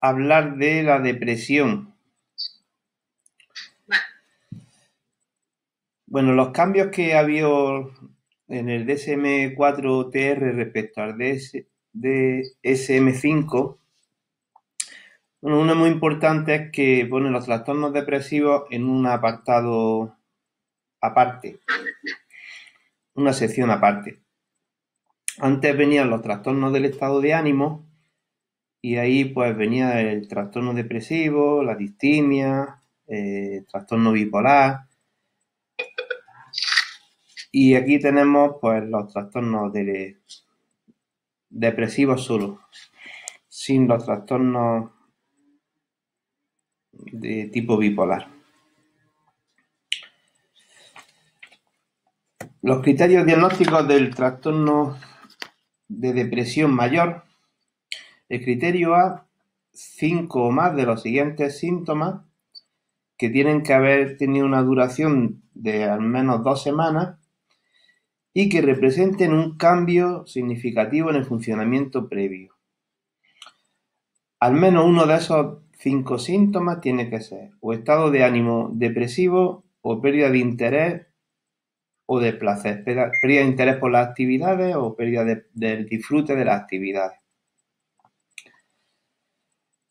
hablar de la depresión. Vale. Bueno, los cambios que ha habido en el DSM-4-TR respecto al DSM-5, bueno, uno muy importante es que pone los trastornos depresivos en un apartado aparte, una sección aparte. Antes venían los trastornos del estado de ánimo y ahí pues venía el trastorno depresivo, la distimia, trastorno bipolar. Y aquí tenemos pues los trastornos depresivos solo, sin los trastornos de tipo bipolar. Los criterios diagnósticos del trastorno de depresión mayor. El criterio A, 5 o más de los siguientes síntomas que tienen que haber tenido una duración de al menos 2 semanas y que representen un cambio significativo en el funcionamiento previo. Al menos uno de esos 5 síntomas tiene que ser o estado de ánimo depresivo o pérdida de interés o de placer, pérdida de interés por las actividades o pérdida del disfrute de las actividades.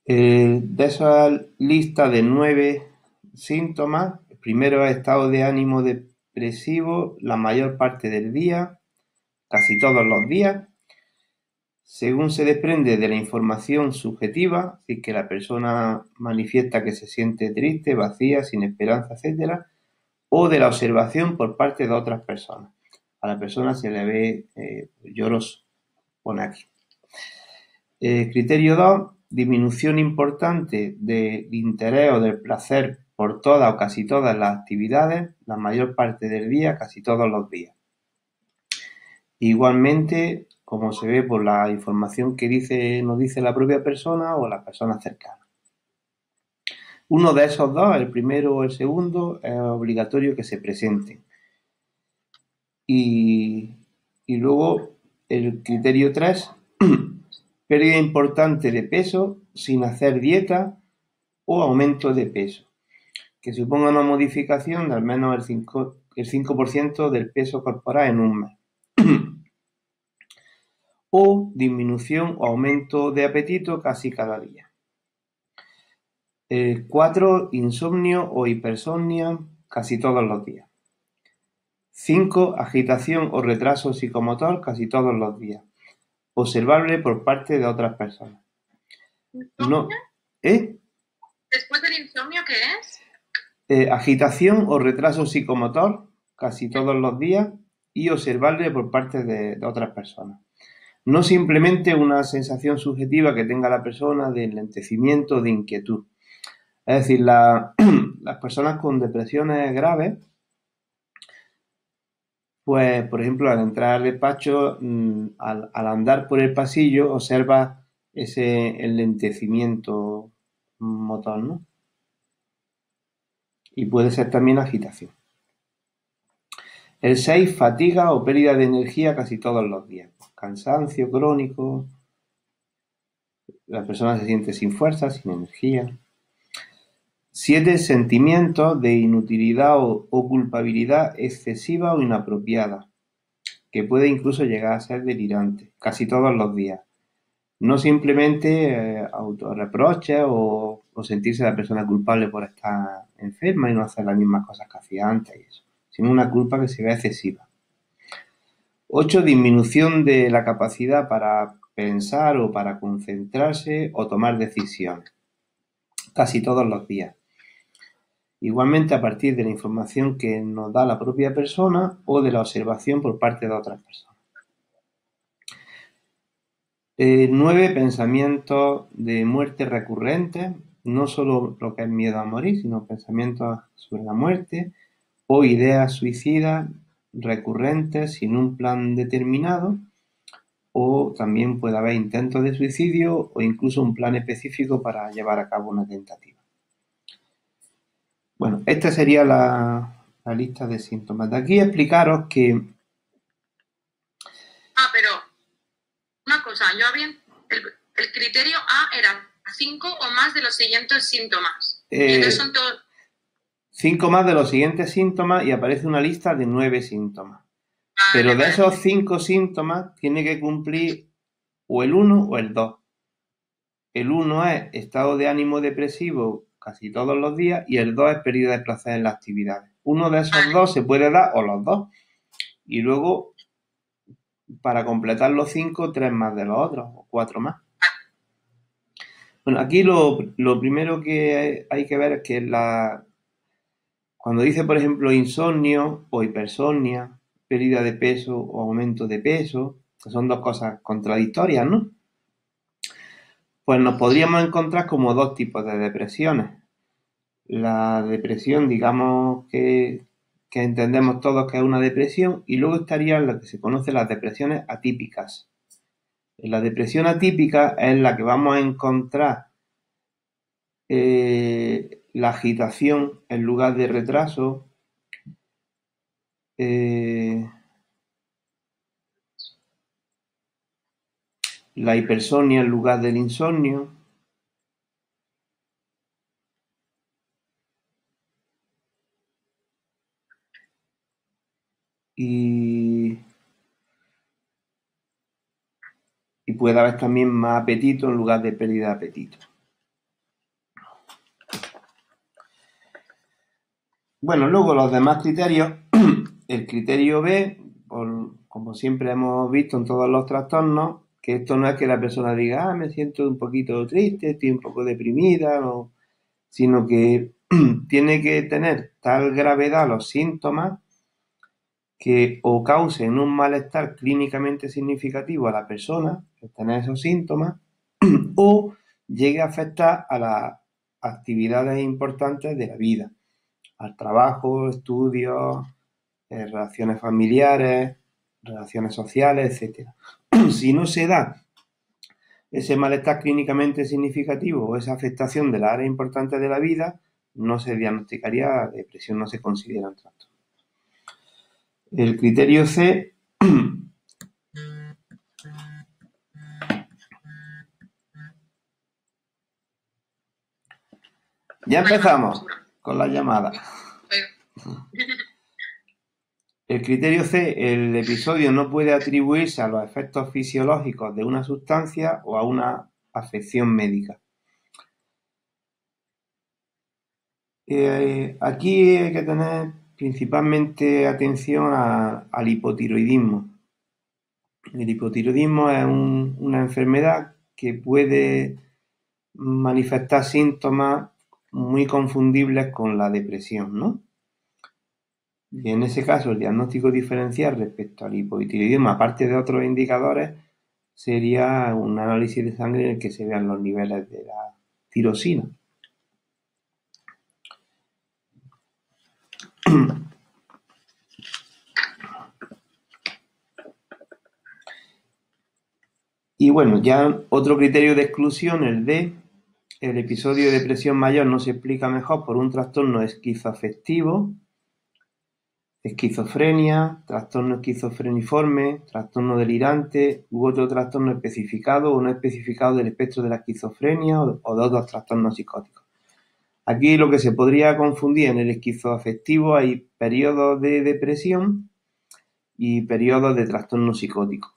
De esa lista de 9 síntomas, el primero es estado de ánimo depresivo la mayor parte del día, casi todos los días, según se desprende de la información subjetiva, es decir, que la persona manifiesta que se siente triste, vacía, sin esperanza, etc., o de la observación por parte de otras personas. A la persona se le ve lloroso, pone aquí. Criterio 2, disminución importante del interés o del placer por todas o casi todas las actividades, la mayor parte del día, casi todos los días. Igualmente, como se ve por la información que nos dice la propia persona o la persona cercana. Uno de esos dos, el primero o el segundo, es obligatorio que se presenten. Y luego el criterio 3, pérdida importante de peso sin hacer dieta o aumento de peso, que suponga una modificación de al menos el 5% del peso corporal en un mes. O disminución o aumento de apetito casi cada día. 4, insomnio o hipersomnia casi todos los días. 5, agitación o retraso psicomotor casi todos los días, observable por parte de otras personas. No, ¿Después del insomnio qué es? Agitación o retraso psicomotor casi todos los días y observable por parte de otras personas. No simplemente una sensación subjetiva que tenga la persona de enlentecimiento, de inquietud. Es decir, las personas con depresiones graves, pues, por ejemplo, al entrar al despacho, al andar por el pasillo, observa ese enlentecimiento motor, ¿no? Y puede ser también agitación. El 6, fatiga o pérdida de energía casi todos los días. Cansancio crónico, la persona se siente sin fuerza, sin energía. 7, sentimientos de inutilidad o culpabilidad excesiva o inapropiada, que puede incluso llegar a ser delirante, casi todos los días. No simplemente autorreproches o sentirse la persona culpable por estar enferma y no hacer las mismas cosas que hacía antes, y eso, sino una culpa que se ve excesiva. 8, disminución de la capacidad para pensar o para concentrarse o tomar decisiones, casi todos los días. Igualmente a partir de la información que nos da la propia persona o de la observación por parte de otras personas. 9, pensamientos de muerte recurrentes, no solo lo que es miedo a morir, sino pensamientos sobre la muerte o ideas suicidas recurrentes sin un plan determinado, o también puede haber intentos de suicidio o incluso un plan específico para llevar a cabo una tentativa. Bueno, esta sería la lista de síntomas. De aquí explicaros que... Pero una cosa, yo había... El criterio A era 5 o más de los siguientes síntomas. Entonces son todos... 5 más de los siguientes síntomas y aparece una lista de 9 síntomas. Pero de esos 5 síntomas tiene que cumplir o el 1 o el 2. El 1 es estado de ánimo depresivo casi todos los días y el 2 es pérdida de placer en las actividades. Uno de esos dos se puede dar o los dos. Y luego, para completar los 5, 3 más de los otros o 4 más. Bueno, aquí lo primero que hay que ver es que cuando dice, por ejemplo, insomnio o hipersomnia, pérdida de peso o aumento de peso, que son dos cosas contradictorias, ¿no? Pues nos podríamos encontrar como dos tipos de depresiones. La depresión, digamos que entendemos todos que es una depresión, y luego estarían lo que se conoce las depresiones atípicas. La depresión atípica es la que vamos a encontrar la agitación en lugar de retraso, la hipersomnia en lugar del insomnio, y puede haber también más apetito en lugar de pérdida de apetito. Bueno, luego los demás criterios, el criterio B, como siempre hemos visto en todos los trastornos, que esto no es que la persona diga, me siento un poquito triste, estoy un poco deprimida, no, sino que tiene que tener tal gravedad los síntomas que o causen un malestar clínicamente significativo a la persona, tener esos síntomas, o llegue a afectar a las actividades importantes de la vida, al trabajo, estudios, relaciones familiares, relaciones sociales, etc. Si no se da ese malestar clínicamente significativo o esa afectación de las áreas importantes de la vida, no se diagnosticaría depresión, no se considera un trastorno. El criterio C ya empezamos con la llamada. El criterio C, el episodio no puede atribuirse a los efectos fisiológicos de una sustancia o a una afección médica. Aquí hay que tener principalmente atención al hipotiroidismo. El hipotiroidismo es una enfermedad que puede manifestar síntomas muy confundibles con la depresión, ¿no? Y en ese caso, el diagnóstico diferencial respecto al hipotiroidismo, aparte de otros indicadores, sería un análisis de sangre en el que se vean los niveles de la tirosina. Y bueno, ya otro criterio de exclusión, el D, el episodio de depresión mayor no se explica mejor por un trastorno esquizoafectivo, esquizofrenia, trastorno esquizofreniforme, trastorno delirante u otro trastorno especificado o no especificado del espectro de la esquizofrenia o de otros trastornos psicóticos. Aquí lo que se podría confundir en el esquizoafectivo hay periodos de depresión y periodos de trastorno psicótico.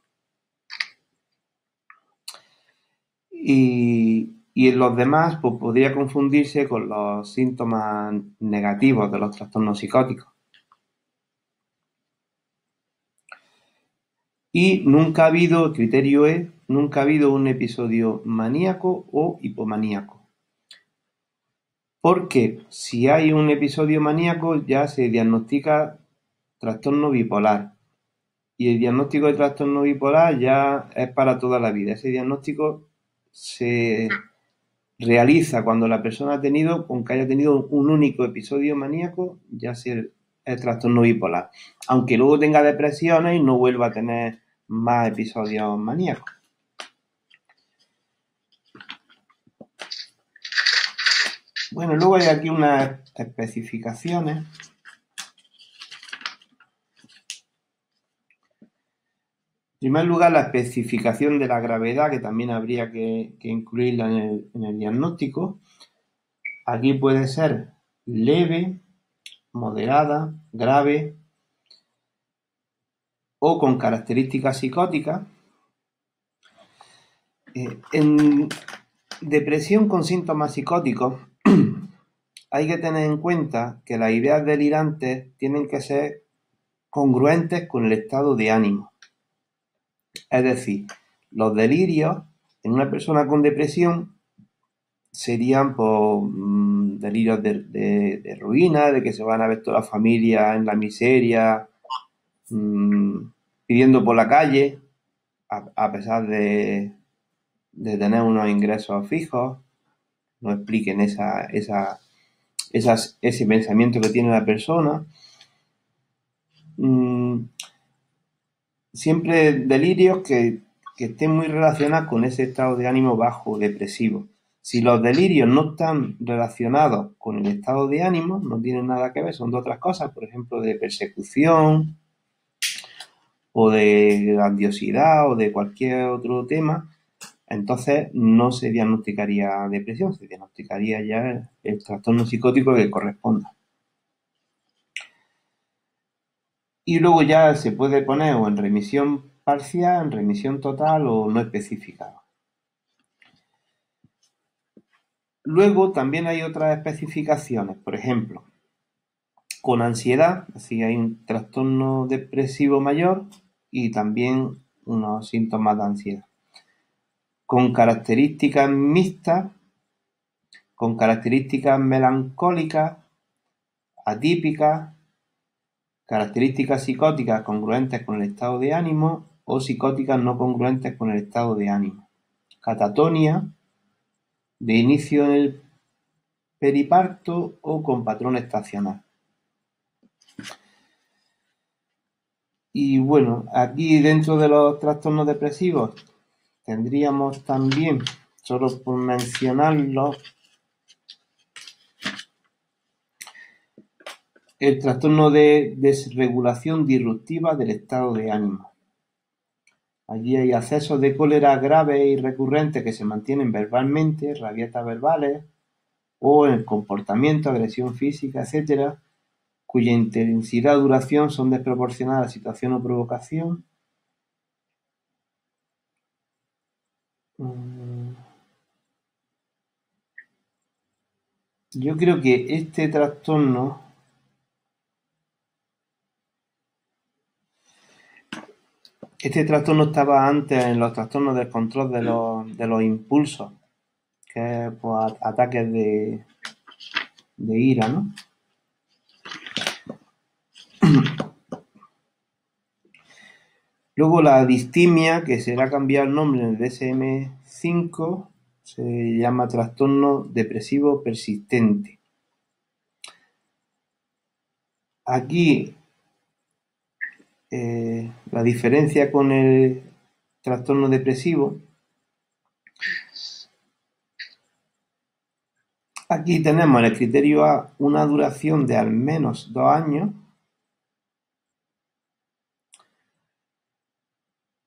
Y en los demás pues podría confundirse con los síntomas negativos de los trastornos psicóticos. Y nunca ha habido, el criterio E, nunca ha habido un episodio maníaco o hipomaníaco. Porque si hay un episodio maníaco ya se diagnostica trastorno bipolar. Y el diagnóstico de trastorno bipolar ya es para toda la vida. Ese diagnóstico se realiza cuando la persona aunque haya tenido un único episodio maníaco, ya sea el trastorno bipolar. Aunque luego tenga depresiones y no vuelva a tener más episodios maníacos. Bueno, luego hay aquí unas especificaciones. En primer lugar, la especificación de la gravedad, que también habría que incluirla en el diagnóstico. Aquí puede ser leve, moderada, grave o con características psicóticas. En depresión con síntomas psicóticos hay que tener en cuenta que las ideas delirantes tienen que ser congruentes con el estado de ánimo. Es decir, los delirios en una persona con depresión serían delirios de ruina, de que se van a ver toda la familia en la miseria, pidiendo por la calle, a pesar de tener unos ingresos fijos. No expliquen ese pensamiento que tiene la persona. Siempre delirios que estén muy relacionados con ese estado de ánimo bajo, depresivo. Si los delirios no están relacionados con el estado de ánimo, no tienen nada que ver, son de otras cosas, por ejemplo, de persecución o de grandiosidad o de cualquier otro tema, entonces no se diagnosticaría depresión, se diagnosticaría ya el trastorno psicótico que corresponda. Y luego ya se puede poner o en remisión parcial, en remisión total o no especificada. Luego también hay otras especificaciones, por ejemplo, con ansiedad, así hay un trastorno depresivo mayor y también unos síntomas de ansiedad. Con características mixtas, con características melancólicas, atípicas, características psicóticas congruentes con el estado de ánimo o psicóticas no congruentes con el estado de ánimo. Catatonia, de inicio en el periparto o con patrón estacional. Y bueno, aquí dentro de los trastornos depresivos tendríamos también, solo por mencionarlo, el trastorno de desregulación disruptiva del estado de ánimo. Allí hay accesos de cólera graves y recurrentes que se mantienen verbalmente, rabietas verbales o en comportamiento, agresión física, etcétera, cuya intensidad o duración son desproporcionadas a la situación o provocación. Yo creo que este trastorno estaba antes en los trastornos del control de los impulsos, que es pues, ataques de ira, ¿no? Luego la distimia, que será cambiar el nombre en el DSM-5, se llama trastorno depresivo persistente. Aquí la diferencia con el trastorno depresivo, aquí tenemos en el criterio A una duración de al menos 2 años.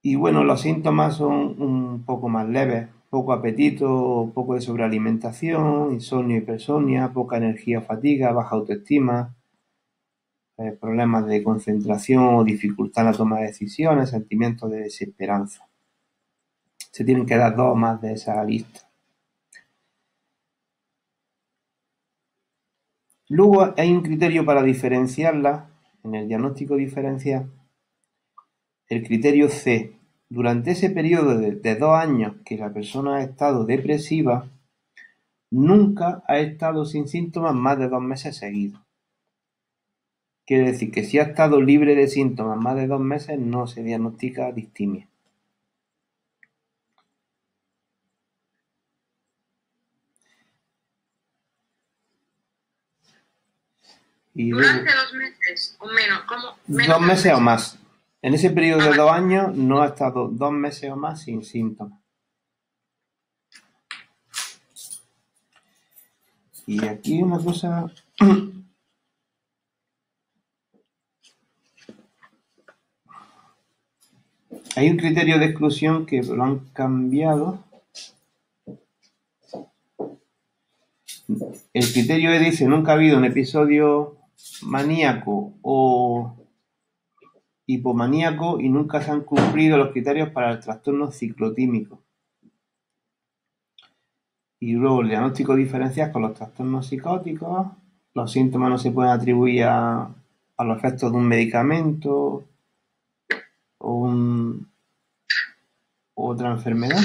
Y bueno, los síntomas son un poco más leves, poco apetito, poco de sobrealimentación, insomnio, hipersomnia, poca energía o fatiga, baja autoestima, problemas de concentración o dificultad en la toma de decisiones, sentimientos de desesperanza. Se tienen que dar 2 más de esa lista. Luego hay un criterio para diferenciarla, en el diagnóstico diferencial, el criterio C. Durante ese periodo de 2 años que la persona ha estado depresiva, nunca ha estado sin síntomas más de 2 meses seguidos. Quiere decir que si ha estado libre de síntomas más de 2 meses, no se diagnostica distimia. Y durante 2 meses o menos, ¿cómo? 2 meses o más. En ese periodo de 2 años no ha estado 2 meses o más sin síntomas. Y aquí una cosa Hay un criterio de exclusión que lo han cambiado. El criterio dice, nunca ha habido un episodio maníaco o hipomaníaco y nunca se han cumplido los criterios para el trastorno ciclotímico. Y luego el diagnóstico diferencial con los trastornos psicóticos. Los síntomas no se pueden atribuir a los efectos de un medicamento o otra enfermedad.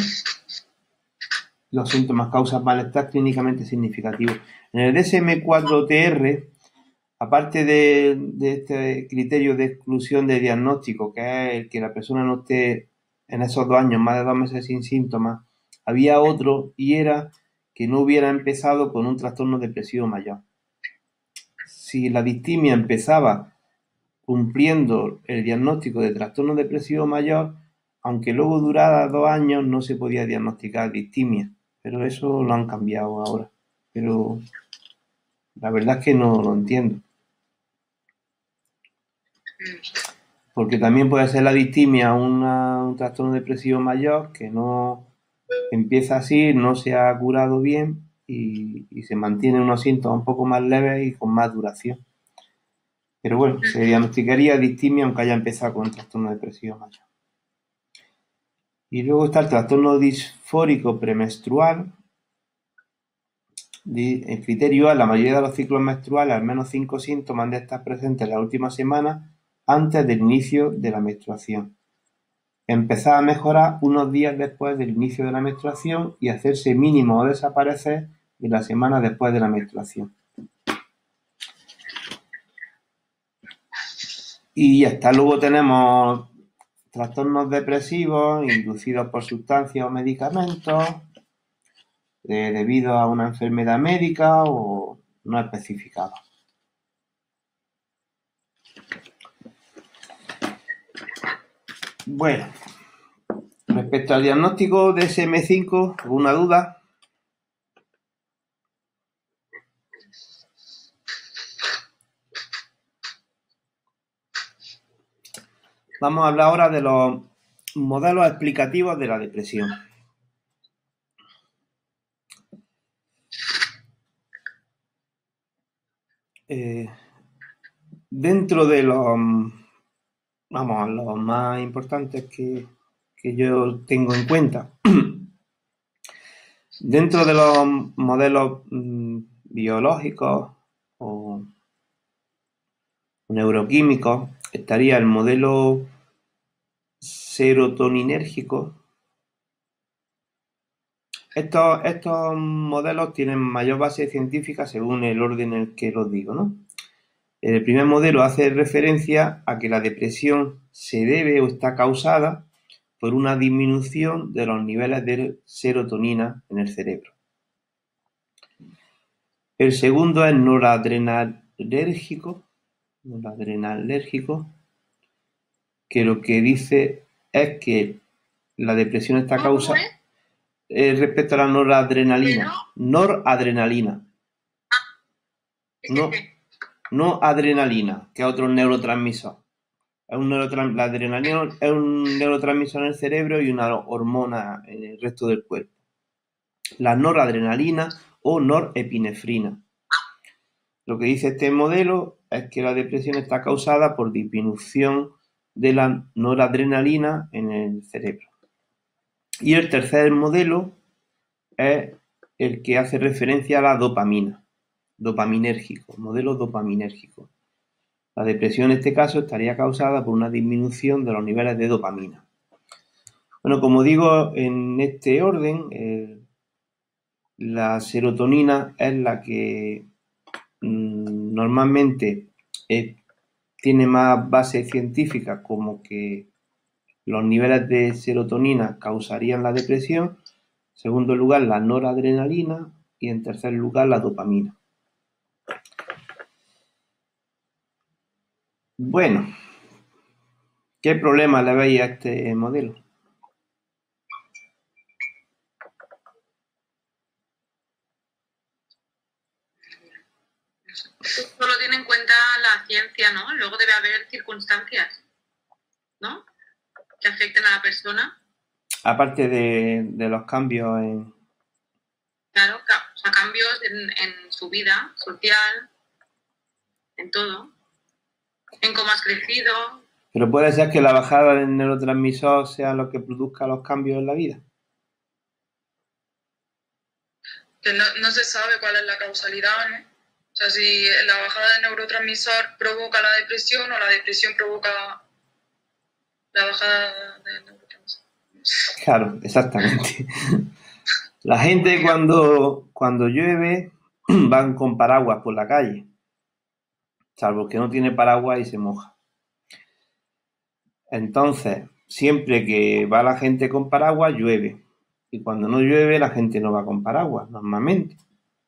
Los síntomas causan malestar clínicamente significativo. En el DSM-4-TR, aparte de este criterio de exclusión de diagnóstico, que es el que la persona no esté en esos 2 años, más de 2 meses sin síntomas, había otro y era que no hubiera empezado con un trastorno depresivo mayor. Si la distimia empezaba cumpliendo el diagnóstico de trastorno depresivo mayor, aunque luego durara 2 años, no se podía diagnosticar distimia. Pero eso lo han cambiado ahora. Pero la verdad es que no lo entiendo. Porque también puede ser la distimia un trastorno depresivo mayor que no empieza así, no se ha curado bien y se mantienen unos síntomas un poco más leves y con más duración. Pero bueno, se diagnosticaría distimia aunque haya empezado con un trastorno depresivo mayor. Y luego está el trastorno disfórico premenstrual. En criterio A, la mayoría de los ciclos menstruales, al menos 5 síntomas han de estar presentes en las últimas semanas antes del inicio de la menstruación. Empezar a mejorar unos días después del inicio de la menstruación y hacerse mínimo o desaparecer en la semana después de la menstruación. Y ya está. Luego tenemos trastornos depresivos inducidos por sustancias o medicamentos debido a una enfermedad médica o no especificada. Bueno, respecto al diagnóstico de DSM-5, ¿alguna duda? Vamos a hablar ahora de los modelos explicativos de la depresión. Dentro de los más importantes que yo tengo en cuenta, dentro de los modelos biológicos o neuroquímicos, estaría el modelo serotoninérgico. Estos modelos tienen mayor base científica según el orden en el que los digo, ¿no? El primer modelo hace referencia a que la depresión se debe o está causada por una disminución de los niveles de serotonina en el cerebro. El segundo es noradrenalérgico, que lo que dice es que la depresión está causada respecto a la noradrenalina. Noradrenalina. No adrenalina, que es otro neurotransmisor. La adrenalina es un neurotransmisor en el cerebro y una hormona en el resto del cuerpo. La noradrenalina o norepinefrina. Lo que dice este modelo es que la depresión está causada por disminución de la noradrenalina en el cerebro. Y el tercer modelo es el que hace referencia a la dopamina, modelo dopaminérgico. La depresión en este caso estaría causada por una disminución de los niveles de dopamina. Bueno, como digo, en este orden, la serotonina es la que normalmente tiene más base científica, como que los niveles de serotonina causarían la depresión. En segundo lugar, la noradrenalina y en tercer lugar, la dopamina. Bueno, ¿qué problema le veis a este modelo? Solo tiene en cuenta la ciencia, ¿no? Luego debe haber circunstancias, ¿no? que afecten a la persona. Aparte de los cambios en... Claro, o sea, cambios en su vida social, en todo, en cómo has crecido. Pero puede ser que la bajada del neurotransmisor sea lo que produzca los cambios en la vida. Que no se sabe cuál es la causalidad, ¿no? O sea, si la bajada del neurotransmisor provoca la depresión o la depresión provoca la bajada del neurotransmisor. Claro, exactamente. La gente cuando llueve van con paraguas por la calle, salvo que no tiene paraguas y se moja. Entonces, siempre que va la gente con paraguas, llueve. Y cuando no llueve, la gente no va con paraguas, normalmente.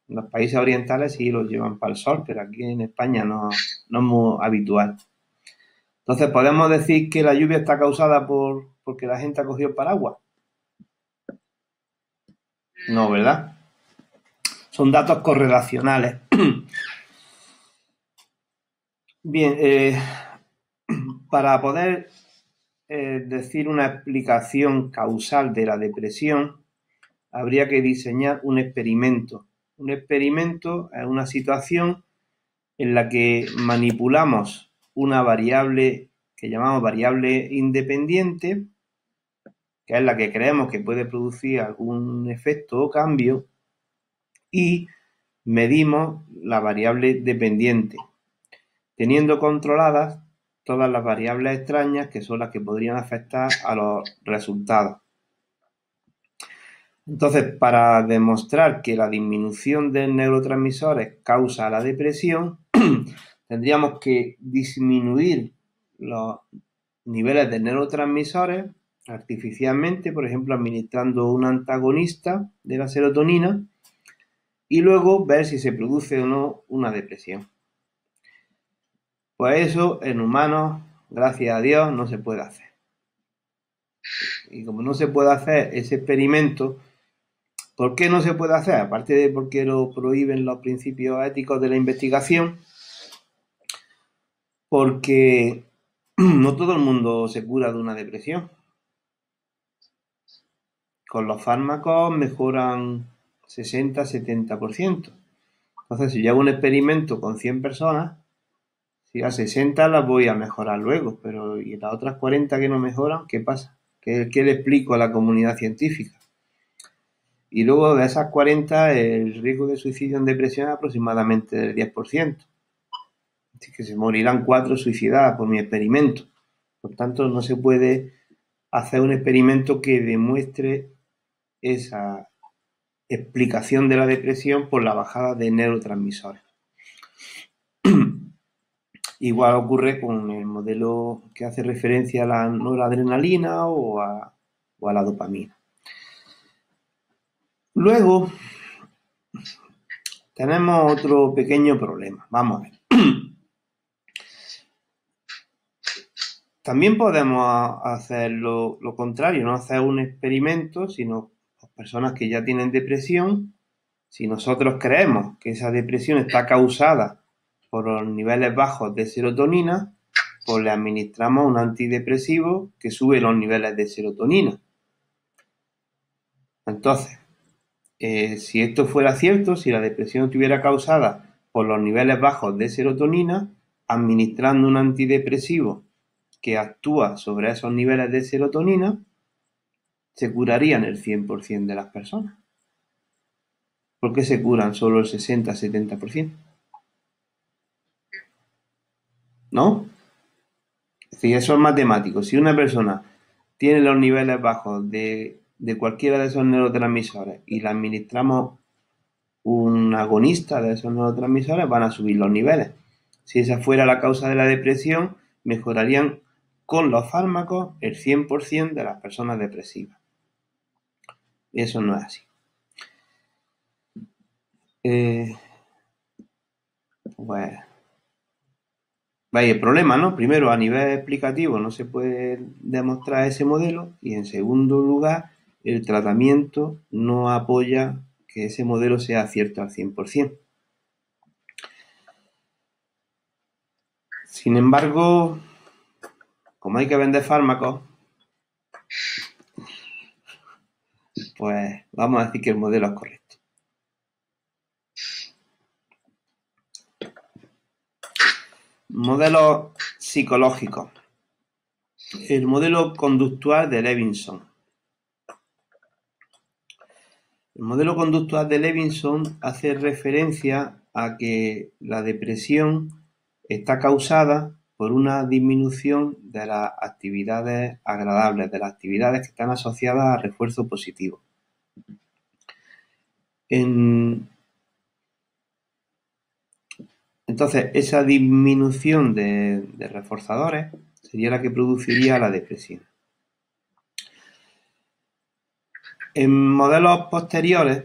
En los países orientales sí los llevan para el sol, pero aquí en España no es muy habitual. Entonces, ¿podemos decir que la lluvia está causada porque la gente ha cogido paraguas? No, ¿verdad? Son datos correlacionales. Bien, para poder decir una explicación causal de la depresión, habría que diseñar un experimento. Un experimento es una situación en la que manipulamos una variable que llamamos variable independiente, que es la que creemos que puede producir algún efecto o cambio, y medimos la variable dependiente, teniendo controladas todas las variables extrañas que son las que podrían afectar a los resultados. Entonces, para demostrar que la disminución de neurotransmisores causa la depresión, tendríamos que disminuir los niveles de neurotransmisores artificialmente, por ejemplo, administrando un antagonista de la serotonina, y luego ver si se produce o no una depresión. Pues eso en humanos, gracias a Dios, no se puede hacer. Y como no se puede hacer ese experimento, ¿por qué no se puede hacer? Aparte de porque lo prohíben los principios éticos de la investigación, porque no todo el mundo se cura de una depresión. Con los fármacos mejoran 60-70%. Entonces, si yo hago un experimento con 100 personas, si a 60 las voy a mejorar luego, pero ¿y las otras 40 que no mejoran? ¿Qué pasa? ¿Qué le explico a la comunidad científica? Y luego de esas 40, el riesgo de suicidio en depresión es aproximadamente del 10%. Así que se morirán 4 suicidadas por mi experimento. Por tanto, no se puede hacer un experimento que demuestre esa explicación de la depresión por la bajada de neurotransmisores. Igual ocurre con el modelo que hace referencia a la noradrenalina o a la dopamina. Luego, tenemos otro pequeño problema. Vamos a ver. También podemos hacer lo contrario, no hacer un experimento, sino con personas que ya tienen depresión. Si nosotros creemos que esa depresión está causada por los niveles bajos de serotonina, pues le administramos un antidepresivo que sube los niveles de serotonina. Entonces, si esto fuera cierto, si la depresión estuviera causada por los niveles bajos de serotonina, administrando un antidepresivo que actúa sobre esos niveles de serotonina, se curarían el 100% de las personas. ¿Por qué se curan solo el 60-70%? ¿No? Es decir, eso es matemático. Si una persona tiene los niveles bajos de cualquiera de esos neurotransmisores y le administramos un agonista de esos neurotransmisores, van a subir los niveles. Si esa fuera la causa de la depresión, mejorarían con los fármacos el 100% de las personas depresivas. Eso no es así. Pues vaya el problema, ¿no? Primero, a nivel explicativo no se puede demostrar ese modelo y en segundo lugar, el tratamiento no apoya que ese modelo sea cierto al 100%. Sin embargo, como hay que vender fármacos, Pues vamos a decir que el modelo es correcto. Modelos psicológicos. El modelo conductual de Levinson. El modelo conductual de Levinson hace referencia a que la depresión está causada por una disminución de las actividades agradables, de las actividades que están asociadas a refuerzo positivo. Entonces, esa disminución de reforzadores sería la que produciría la depresión. En modelos posteriores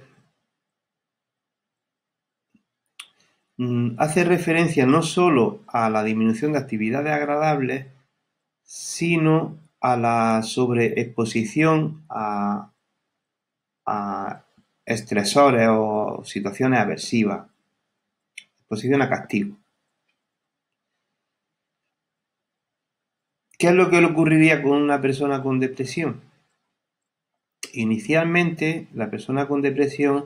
hace referencia no solo a la disminución de actividades agradables, sino a la sobreexposición a estresores o situaciones aversivas, exposición a castigo. ¿Qué es lo que le ocurriría con una persona con depresión? Inicialmente, la persona con depresión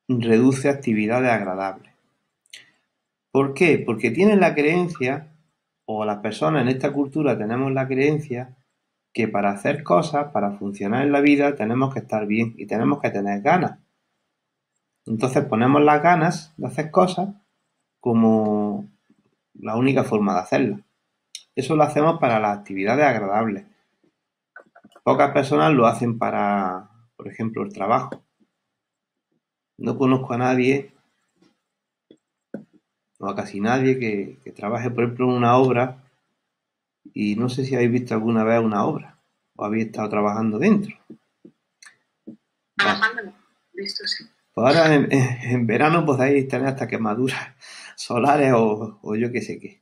reduce actividades agradables. ¿Por qué? Porque tienen la creencia, o las personas en esta cultura tenemos la creencia, que para hacer cosas, para funcionar en la vida, tenemos que estar bien y tenemos que tener ganas. Entonces ponemos las ganas de hacer cosas como la única forma de hacerlas. Eso lo hacemos para las actividades agradables. Pocas personas lo hacen para, por ejemplo, el trabajo. No conozco a nadie, o a casi nadie, que trabaje, por ejemplo, en una obra, y no sé si habéis visto alguna vez una obra, o habéis estado trabajando dentro. Trabajando no, visto sí. Pues ahora en verano podéis tener hasta quemaduras solares o yo qué sé qué.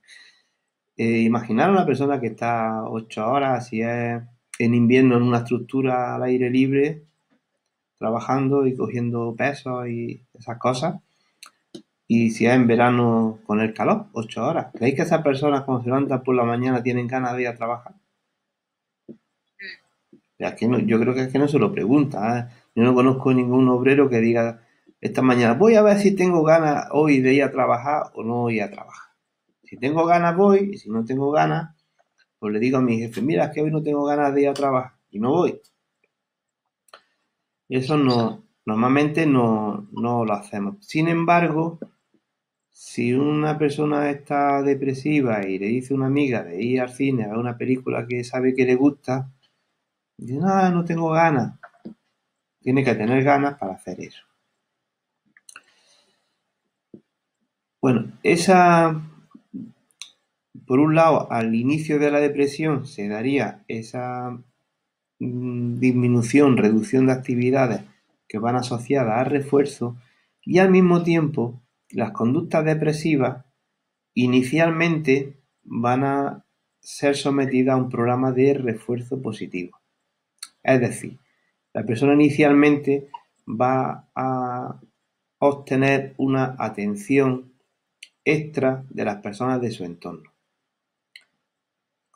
Imaginar a una persona que está 8 horas, si es en invierno en una estructura al aire libre, trabajando y cogiendo pesos y esas cosas, y si es en verano con el calor, 8 horas. ¿Creéis que esas personas cuando se levantan por la mañana tienen ganas de ir a trabajar? Es que no, yo creo que es que no se lo pregunta, ¿eh? Yo no conozco ningún obrero que diga esta mañana voy a ver si tengo ganas hoy de ir a trabajar o no ir a trabajar. Si tengo ganas voy, y si no tengo ganas, pues le digo a mi jefe, mira, es que hoy no tengo ganas de ir a trabajar y no voy. Eso no, normalmente no lo hacemos. Sin embargo, si una persona está depresiva y le dice a una amiga de ir al cine a ver una película que sabe que le gusta, dice, no tengo ganas. Tiene que tener ganas para hacer eso. Bueno, por un lado, al inicio de la depresión se daría esa disminución, reducción de actividades que van asociadas al refuerzo, y al mismo tiempo las conductas depresivas inicialmente van a ser sometidas a un programa de refuerzo positivo. Es decir, la persona inicialmente va a obtener una atención extra de las personas de su entorno.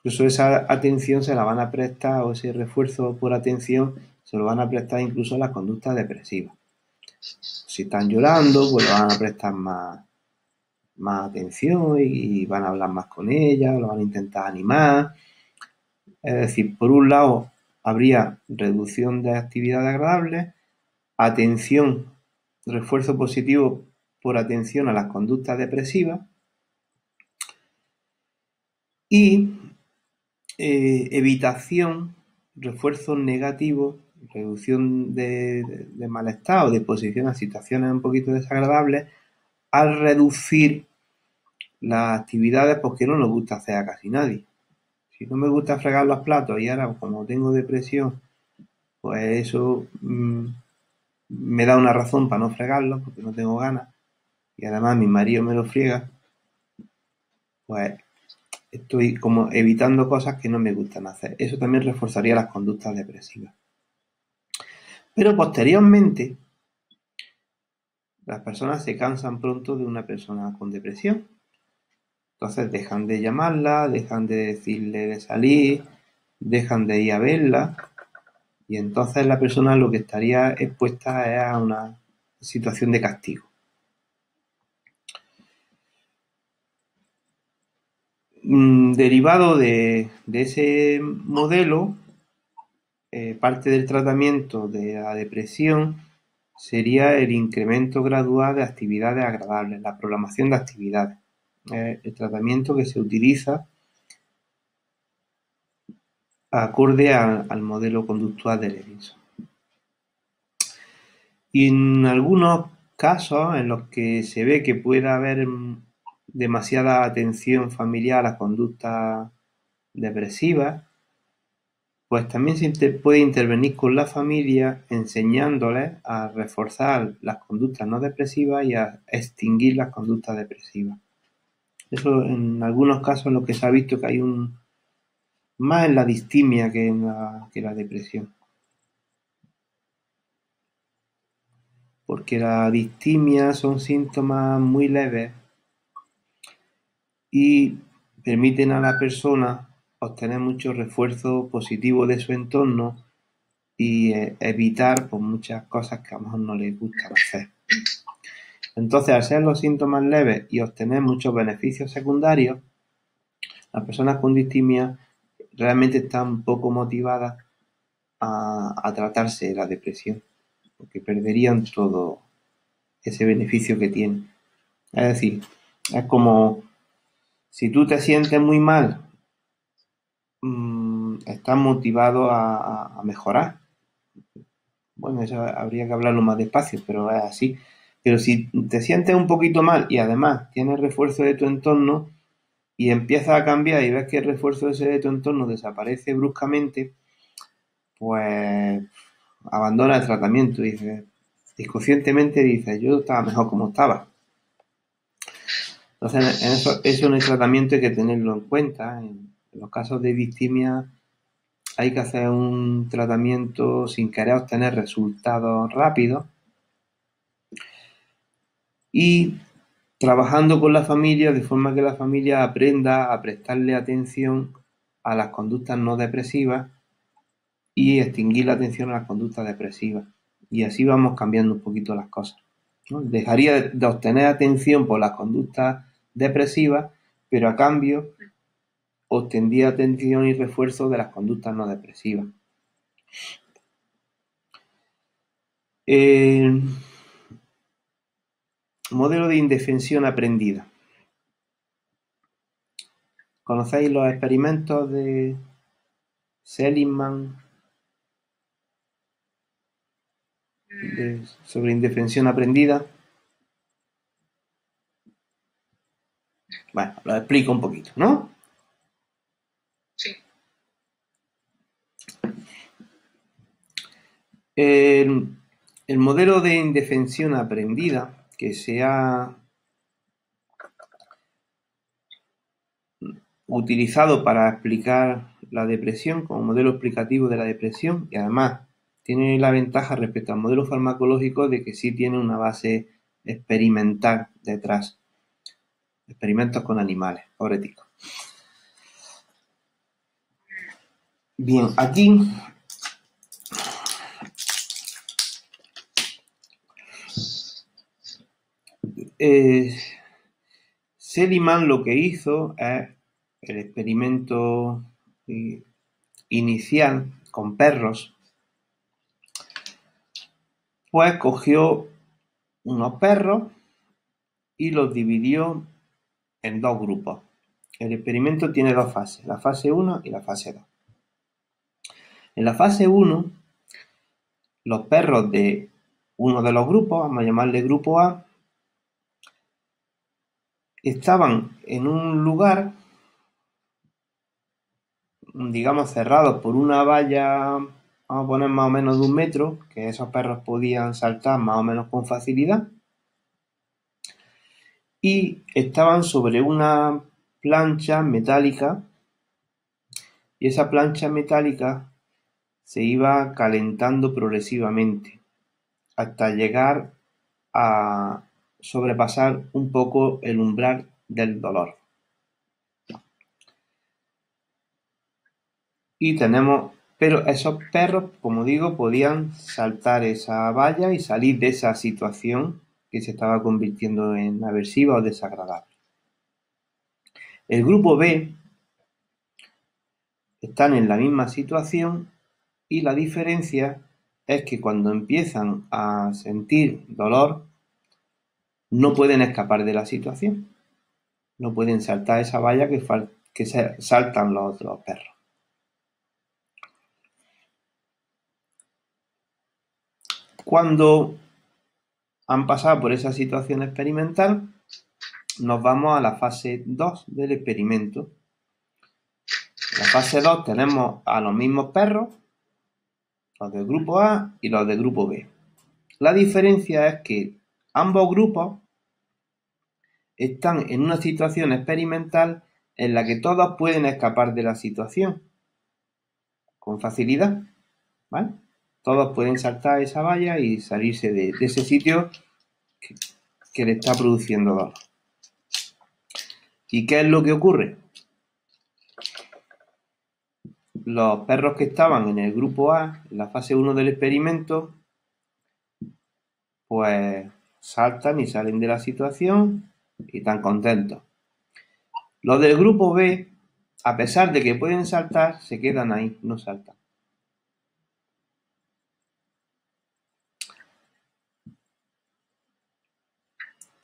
Incluso esa atención se la van a prestar, o ese refuerzo por atención se lo van a prestar incluso a las conductas depresivas. Si están llorando, pues le van a prestar más atención y van a hablar más con ella, lo van a intentar animar. Es decir, por un lado habría reducción de actividades agradables, atención, refuerzo positivo por atención a las conductas depresivas y evitación, refuerzos negativos, reducción de malestar o de exposición a situaciones un poquito desagradables al reducir las actividades porque no nos gusta hacer a casi nadie. Si no me gusta fregar los platos y ahora como tengo depresión, pues eso me da una razón para no fregarlos porque no tengo ganas y además mi marido me lo friega, pues estoy como evitando cosas que no me gustan hacer. Eso también reforzaría las conductas depresivas. Pero posteriormente, las personas se cansan pronto de una persona con depresión. Entonces dejan de llamarla, dejan de decirle de salir, dejan de ir a verla y entonces la persona lo que estaría expuesta es a una situación de castigo. Derivado de ese modelo, parte del tratamiento de la depresión sería el incremento gradual de actividades agradables, la programación de actividades. El tratamiento que se utiliza acorde al modelo conductual de Levinson. Y en algunos casos en los que se ve que puede haber demasiada atención familiar a las conductas depresivas, pues también se puede intervenir con la familia enseñándoles a reforzar las conductas no depresivas y a extinguir las conductas depresivas. Eso en algunos casos en los que se ha visto que hay más en la distimia que en la depresión. Porque la distimia son síntomas muy leves y permiten a la persona obtener mucho refuerzo positivo de su entorno y evitar pues, muchas cosas que a lo mejor no les gusta hacer. Entonces, al ser los síntomas leves y obtener muchos beneficios secundarios, las personas con distimia realmente están poco motivadas a tratarse la depresión, porque perderían todo ese beneficio que tienen. Es decir, es como si tú te sientes muy mal, estás motivado a mejorar. Bueno, eso habría que hablarlo más despacio, pero es así. Pero si te sientes un poquito mal y además tienes refuerzo de tu entorno y empiezas a cambiar y ves que el refuerzo ese de tu entorno desaparece bruscamente, pues abandona el tratamiento y dices, inconscientemente dices, yo estaba mejor como estaba. Entonces, eso en el tratamiento hay que tenerlo en cuenta. En los casos de distimia hay que hacer un tratamiento sin querer obtener resultados rápidos y trabajando con la familia de forma que la familia aprenda a prestarle atención a las conductas no depresivas y extinguir la atención a las conductas depresivas. Y así vamos cambiando un poquito las cosas, ¿no? Dejaría de obtener atención por las conductas depresivas, pero a cambio obtendría atención y refuerzo de las conductas no depresivas. El modelo de indefensión aprendida. ¿Conocéis los experimentos de Seligman sobre indefensión aprendida? Bueno, lo explico un poquito, ¿no? Sí. El modelo de indefensión aprendida que se ha utilizado para explicar la depresión como modelo explicativo de la depresión y además tiene la ventaja respecto al modelo farmacológico de que sí tiene una base experimental detrás. Experimentos con animales, pobreticos. Bien, aquí Seligman lo que hizo es el experimento inicial con perros, pues cogió unos perros y los dividió en dos grupos. El experimento tiene dos fases, la fase 1 y la fase 2. En la fase 1, los perros de uno de los grupos, vamos a llamarle grupo A, estaban en un lugar, digamos, cerrados por una valla, vamos a poner más o menos de 1 metro, que esos perros podían saltar más o menos con facilidad, y estaban sobre una plancha metálica, y esa plancha metálica se iba calentando progresivamente hasta llegar a sobrepasar un poco el umbral del dolor. Y tenemos, pero esos perros, como digo, podían saltar esa valla y salir de esa situación que se estaba convirtiendo en aversiva o desagradable. El grupo B están en la misma situación y la diferencia es que cuando empiezan a sentir dolor no pueden escapar de la situación, no pueden saltar esa valla que saltan los otros perros. Cuando han pasado por esa situación experimental, nos vamos a la fase 2 del experimento. En la fase 2 tenemos a los mismos perros, los del grupo A y los del grupo B. La diferencia es que ambos grupos están en una situación experimental en la que todos pueden escapar de la situación con facilidad, ¿vale? Todos pueden saltar esa valla y salirse de ese sitio que le está produciendo dolor. ¿Y qué es lo que ocurre? Los perros que estaban en el grupo A, en la fase 1 del experimento, pues saltan y salen de la situación y están contentos. Los del grupo B, a pesar de que pueden saltar, se quedan ahí, no saltan.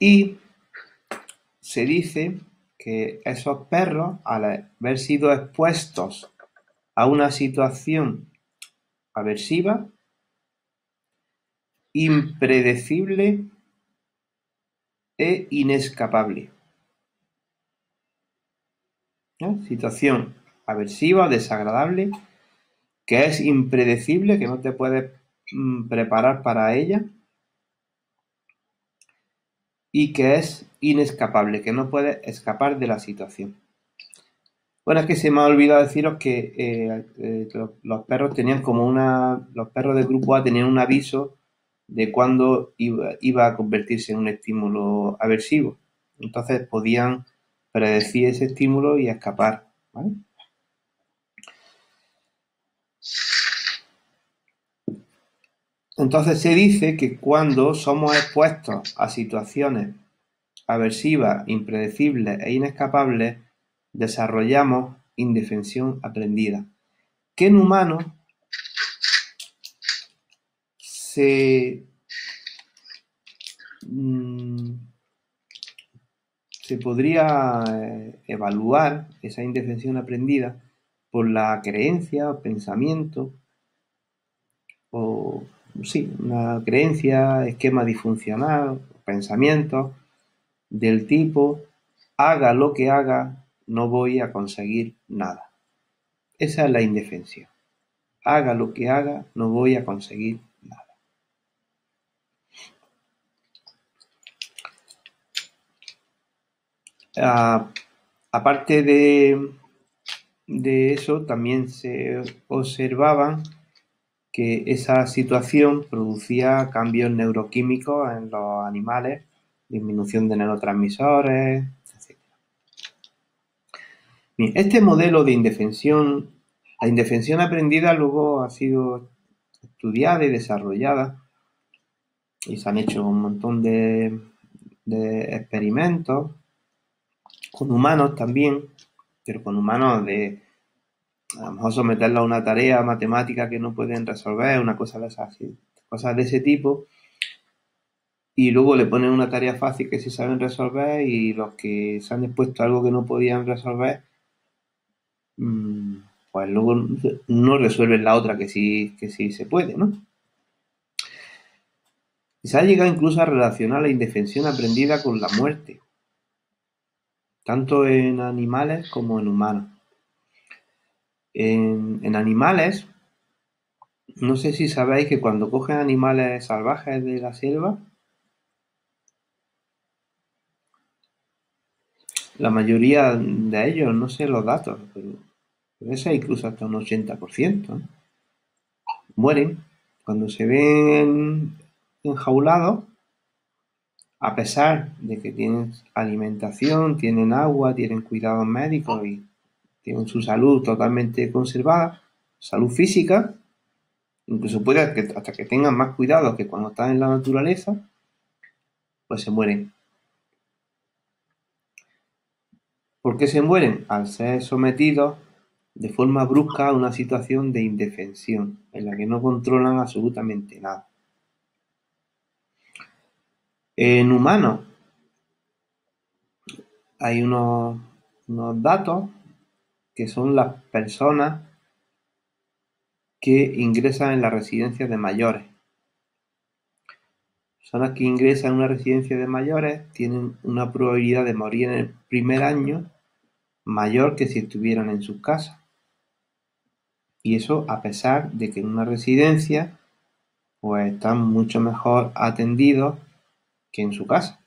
Y se dice que esos perros, al haber sido expuestos a una situación aversiva, impredecible e inescapable. ¿No? Situación aversiva o desagradable que es impredecible, que no te puedes preparar para ella, y que es inescapable, que no puedes escapar de la situación. Bueno, es que se me ha olvidado deciros que los perros tenían los perros del grupo A tenían un aviso de cuándo iba a convertirse en un estímulo aversivo. Entonces podían predecir ese estímulo y escapar, ¿vale? Entonces se dice que cuando somos expuestos a situaciones aversivas, impredecibles e inescapables, desarrollamos indefensión aprendida, que en humanos se podría evaluar esa indefensión aprendida por la creencia o pensamiento o sí, una creencia, esquema disfuncional, pensamientos del tipo haga lo que haga, no voy a conseguir nada. Esa es la indefensión. Haga lo que haga, no voy a conseguir nada. Aparte de eso, también se observaban que esa situación producía cambios neuroquímicos en los animales, disminución de neurotransmisores, etc. Bien, este modelo de indefensión, la indefensión aprendida luego ha sido estudiada y desarrollada y se han hecho un montón de experimentos con humanos también, pero con humanos de a lo mejor someterlos a una tarea matemática que no pueden resolver, una cosa de esas, cosas de ese tipo, y luego le ponen una tarea fácil que sí saben resolver y los que se han expuesto a algo que no podían resolver, pues luego no resuelven la otra que sí se puede, ¿no? Y se ha llegado incluso a relacionar la indefensión aprendida con la muerte, tanto en animales como en humanos. En animales, no sé si sabéis que cuando cogen animales salvajes de la selva, la mayoría de ellos, no sé los datos, pero puede ser incluso hasta un 80%, ¿no? Mueren cuando se ven enjaulados, a pesar de que tienen alimentación, tienen agua, tienen cuidados médicos y tienen su salud totalmente conservada, salud física, incluso puede que hasta que tengan más cuidado que cuando están en la naturaleza, pues se mueren. ¿Por qué se mueren? Al ser sometidos de forma brusca a una situación de indefensión, en la que no controlan absolutamente nada. En humanos hay unos datos que son las personas que ingresan en las residencias de mayores. Personas que ingresan en una residencia de mayores tienen una probabilidad de morir en el primer año mayor que si estuvieran en sus casas. Y eso a pesar de que en una residencia pues están mucho mejor atendidos que en su casa.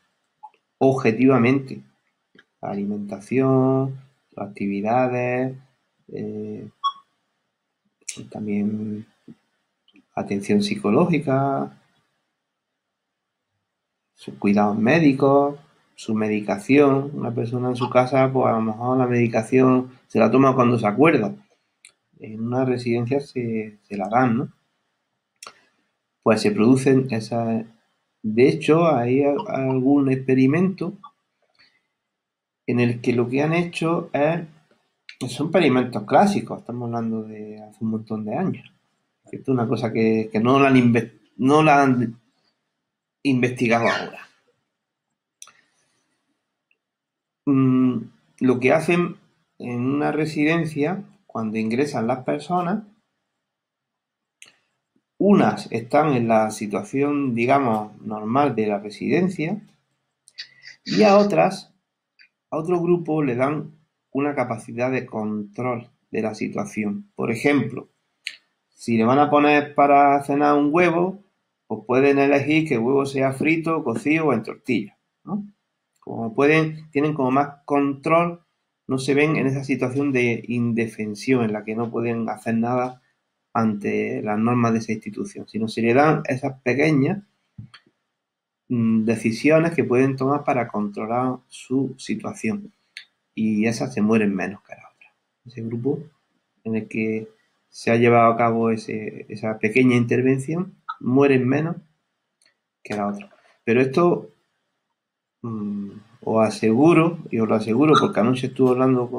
Objetivamente, la alimentación, las actividades, también atención psicológica, sus cuidados médicos, su medicación. Una persona en su casa, pues a lo mejor la medicación se la toma cuando se acuerda. En una residencia se la dan, ¿no? Pues se producen esas... De hecho, hay algún experimento en el que lo que han hecho son experimentos clásicos, estamos hablando de hace un montón de años. Esto es una cosa que no la han investigado ahora. Lo que hacen en una residencia, cuando ingresan las personas, unas están en la situación, digamos, normal de la residencia y a otro grupo le dan una capacidad de control de la situación. Por ejemplo, si le van a poner para cenar un huevo, pues pueden elegir que el huevo sea frito, cocido o en tortilla, ¿no? Como tienen como más control, no se ven en esa situación de indefensión en la que no pueden hacer nada ante las normas de esa institución, sino se le dan esas pequeñas decisiones que pueden tomar para controlar su situación, y esas se mueren menos que las otras. Ese grupo en el que se ha llevado a cabo esa pequeña intervención mueren menos que la otra. Pero esto os aseguro, y os lo aseguro porque anoche estuve hablando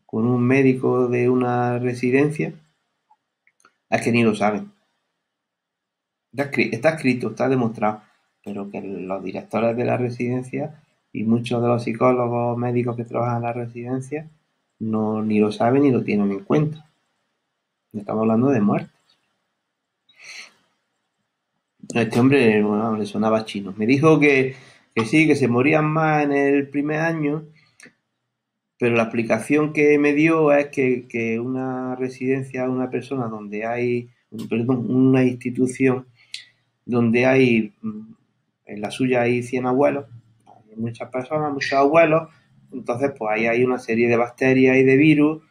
con un médico de una residencia, es que ni lo saben. Está escrito, está demostrado, pero que los directores de la residencia y muchos de los psicólogos médicos que trabajan en la residencia ni lo saben ni lo tienen en cuenta. Estamos hablando de muertes. A este hombre, bueno, le sonaba chino. Me dijo que sí, que se morían más en el primer año, pero la explicación que me dio es que una residencia, una persona donde hay, perdón, una institución donde hay, en la suya hay 100 abuelos, hay muchas personas, muchos abuelos, entonces pues ahí hay una serie de bacterias y de virus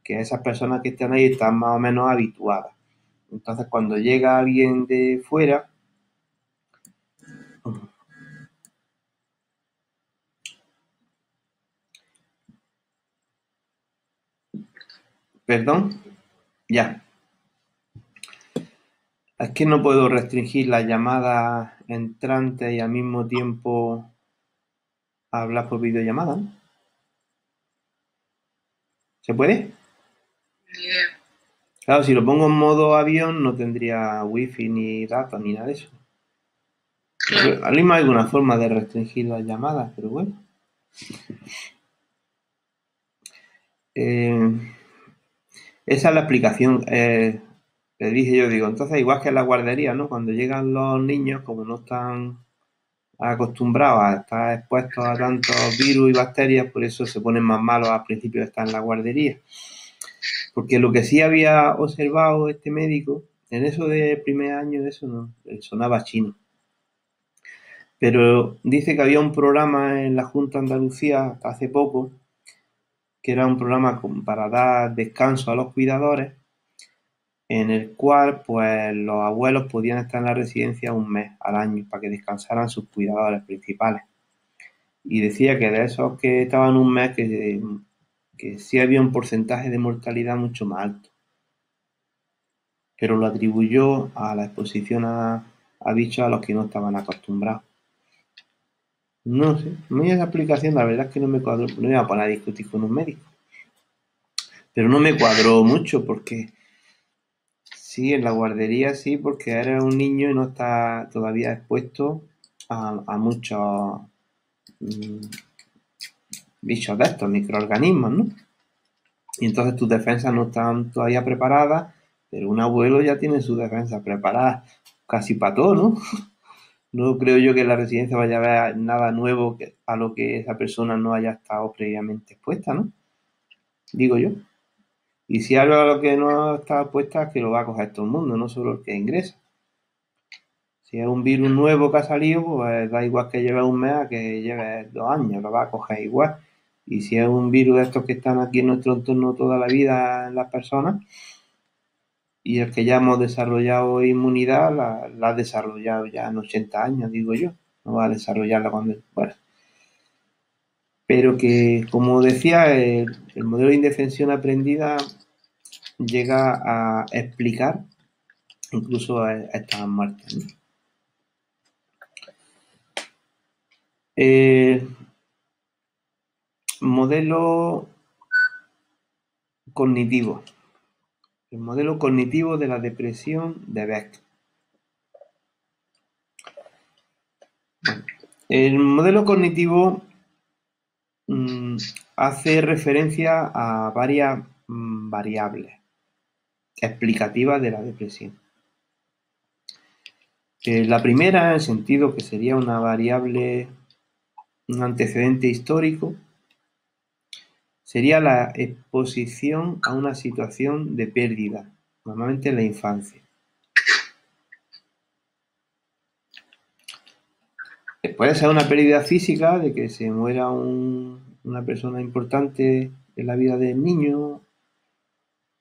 que esas personas que están ahí están más o menos habituadas. Entonces cuando llega alguien de fuera, perdón, ya. Es que no puedo restringir las llamadas entrantes y al mismo tiempo hablar por videollamada, ¿no? ¿Se puede? Bien. Claro, si lo pongo en modo avión no tendría wifi ni datos ni nada de eso. Claro. Al mismo hay alguna forma de restringir las llamadas, pero bueno. Esa es la explicación. Le dije yo, digo, entonces igual que en la guardería, ¿no? Cuando llegan los niños, como no están acostumbrados a estar expuestos a tantos virus y bacterias, por eso se ponen más malos al principio de estar en la guardería. Porque lo que sí había observado este médico, en eso de primer año, de eso no, sonaba chino. Pero dice que había un programa en la Junta de Andalucía hasta hace poco, que era un programa para dar descanso a los cuidadores, en el cual pues los abuelos podían estar en la residencia un mes al año para que descansaran sus cuidadores principales. Y decía que de esos que estaban un mes, que sí había un porcentaje de mortalidad mucho más alto. pero lo atribuyó a la exposición a bichos a los que no estaban acostumbrados. No sé, a mí esa explicación la verdad es que no me cuadró, no me iba a poner a discutir con un médico, pero no me cuadró mucho porque sí, en la guardería sí, porque eres un niño y no estás todavía expuesto a muchos bichos de estos, microorganismos, ¿no? Y entonces tus defensas no están todavía preparadas, pero un abuelo ya tiene sus defensas preparadas casi para todo, ¿no? No creo yo que en la residencia vaya a haber nada nuevo a lo que esa persona no haya estado previamente expuesta, ¿no? Digo yo. Y si algo a lo que no está expuesta es que lo va a coger todo el mundo, no solo el que ingresa. Si es un virus nuevo que ha salido, pues da igual que lleve un mes a que lleve 2 años, lo va a coger igual. Y si es un virus de estos que están aquí en nuestro entorno toda la vida en las personas, y el que ya hemos desarrollado inmunidad, la ha desarrollado ya en 80 años, digo yo. No va a desarrollarla cuando... Bueno. Pero que, como decía, el modelo de indefensión aprendida llega a explicar incluso a estas muertes, ¿no? Modelo cognitivo. El modelo cognitivo de la depresión de Beck. El modelo cognitivo hace referencia a varias variables explicativas de la depresión. La primera, en el sentido que sería una variable, un antecedente histórico, sería la exposición a una situación de pérdida, normalmente en la infancia. Puede ser una pérdida física, de que se muera una persona importante en la vida del niño,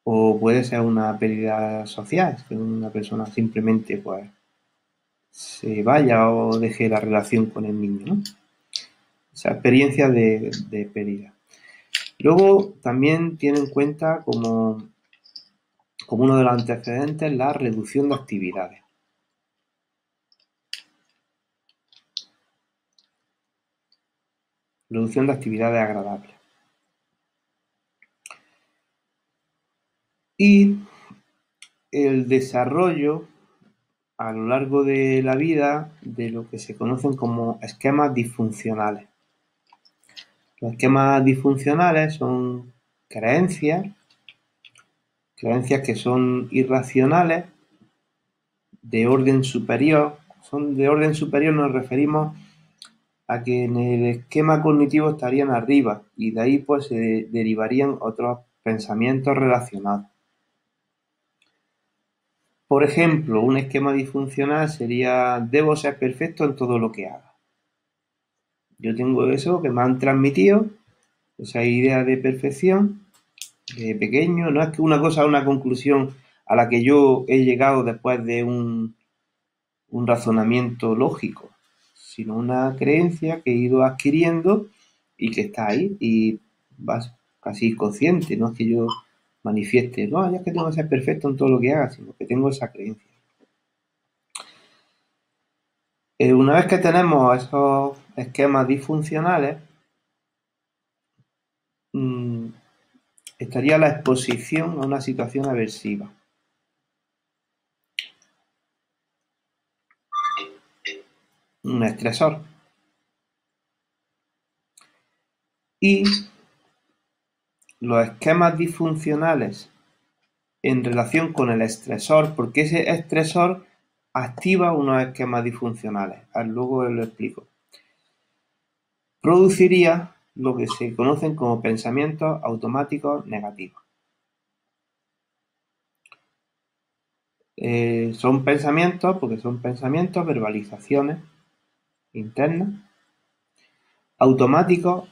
o puede ser una pérdida social, que una persona simplemente pues se vaya o deje la relación con el niño, ¿no? Esa experiencia de pérdida. Luego también tiene en cuenta como uno de los antecedentes la reducción de actividades. Reducción de actividades agradables. Y el desarrollo a lo largo de la vida de lo que se conocen como esquemas disfuncionales. Los esquemas disfuncionales son creencias que son irracionales, de orden superior. Son de orden superior, nos referimos a que en el esquema cognitivo estarían arriba y de ahí pues se derivarían otros pensamientos relacionados. Por ejemplo, un esquema disfuncional sería: debo ser perfecto en todo lo que haga. Yo tengo eso que me han transmitido, esa idea de perfección de pequeño. No es que una cosa, una conclusión a la que yo he llegado después de un razonamiento lógico, sino una creencia que he ido adquiriendo y que está ahí y vas casi consciente. No es que yo manifieste, no, ya es que tengo que ser perfecto en todo lo que haga, sino que tengo esa creencia. Una vez que tenemos esos esquemas disfuncionales, estaría la exposición a una situación aversiva. Un estresor. Y los esquemas disfuncionales en relación con el estresor, porque ese estresor activa unos esquemas disfuncionales. Luego lo explico. Produciría lo que se conocen como pensamientos automáticos negativos. Son pensamientos, porque son pensamientos, verbalizaciones internas, automáticos,